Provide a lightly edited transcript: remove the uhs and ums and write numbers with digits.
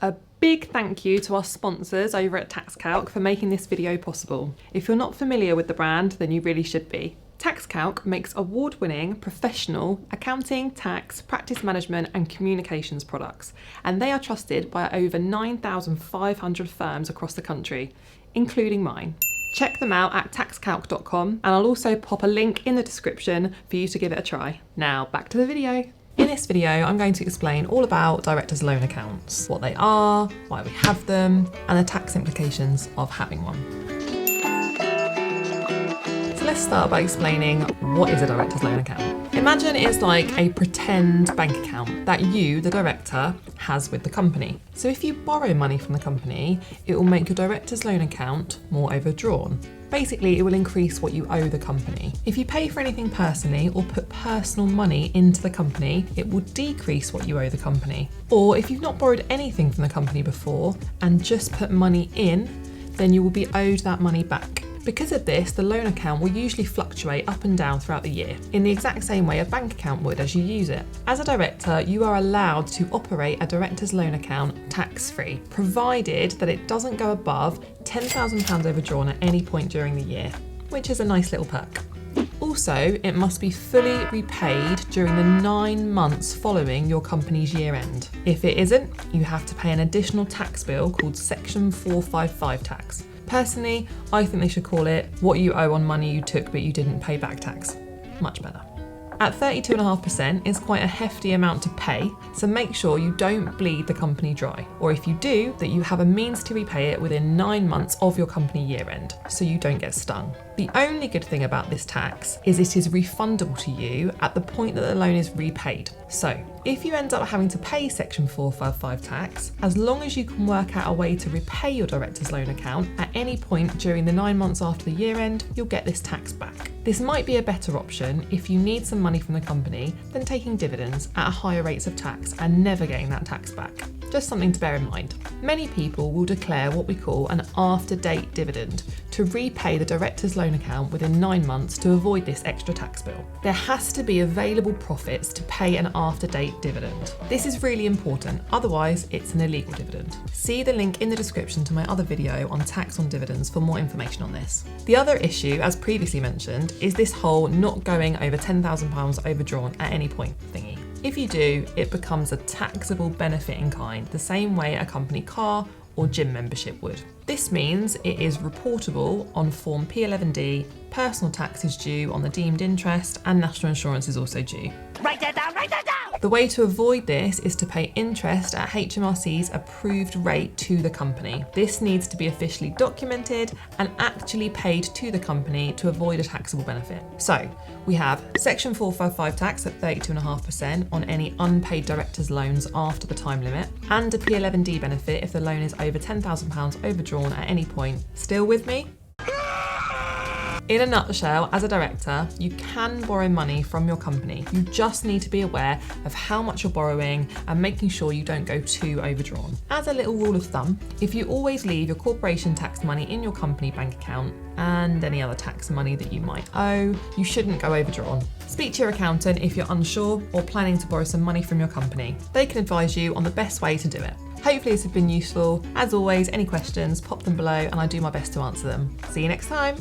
A big thank you to our sponsors over at TaxCalc for making this video possible. If you're not familiar with the brand, then you really should be. TaxCalc makes award-winning professional accounting, tax, practice management and communications products, and they are trusted by over 9,500 firms across the country, including mine. Check them out at taxcalc.com, and I'll also pop a link in the description for you to give it a try. Now back to the video. In this video, I'm going to explain all about directors' loan accounts, what they are, why we have them, and the tax implications of having one. So let's start by explaining what is a director's loan account. Imagine it's like a pretend bank account that you, the director, has with the company. So if you borrow money from the company, it will make your director's loan account more overdrawn. Basically, it will increase what you owe the company. If you pay for anything personally or put personal money into the company, it will decrease what you owe the company. Or if you've not borrowed anything from the company before and just put money in, then you will be owed that money back. Because of this, the loan account will usually fluctuate up and down throughout the year, in the exact same way a bank account would as you use it. As a director, you are allowed to operate a director's loan account tax-free, provided that it doesn't go above £10,000 overdrawn at any point during the year, which is a nice little perk. Also, it must be fully repaid during the 9 months following your company's year end. If it isn't, you have to pay an additional tax bill called Section 455 tax. Personally, I think they should call it what you owe on money you took but you didn't pay back tax. Much better. At 32.5% is quite a hefty amount to pay, so make sure you don't bleed the company dry. Or if you do, that you have a means to repay it within 9 months of your company year end, so you don't get stung. The only good thing about this tax is it is refundable to you at the point that the loan is repaid. So, if you end up having to pay Section 455 tax, as long as you can work out a way to repay your director's loan account at any point during the 9 months after the year end, you'll get this tax back. This might be a better option if you need some money from the company than taking dividends at higher rates of tax and never getting that tax back. Just something to bear in mind. Many people will declare what we call an after-date dividend to repay the director's loan account within 9 months to avoid this extra tax bill. There has to be available profits to pay an after-date dividend. This is really important, otherwise it's an illegal dividend. See the link in the description to my other video on tax on dividends for more information on this. The other issue, as previously mentioned, is this whole not going over £10,000 overdrawn at any point thingy. If you do, it becomes a taxable benefit in kind, the same way a company car or gym membership would. This means it is reportable on Form P11D, personal tax is due on the deemed interest, and national insurance is also due. Write that down, write that down! The way to avoid this is to pay interest at HMRC's approved rate to the company. This needs to be officially documented and actually paid to the company to avoid a taxable benefit. So we have Section 455 tax at 32.5% on any unpaid director's loans after the time limit, and a P11D benefit if the loan is over £10,000 overdrawn at any point. Still with me? In a nutshell, as a director, you can borrow money from your company. You just need to be aware of how much you're borrowing and making sure you don't go too overdrawn. As a little rule of thumb, if you always leave your corporation tax money in your company bank account and any other tax money that you might owe, you shouldn't go overdrawn. Speak to your accountant if you're unsure or planning to borrow some money from your company. They can advise you on the best way to do it. Hopefully this has been useful. As always, any questions, pop them below and I do my best to answer them. See you next time.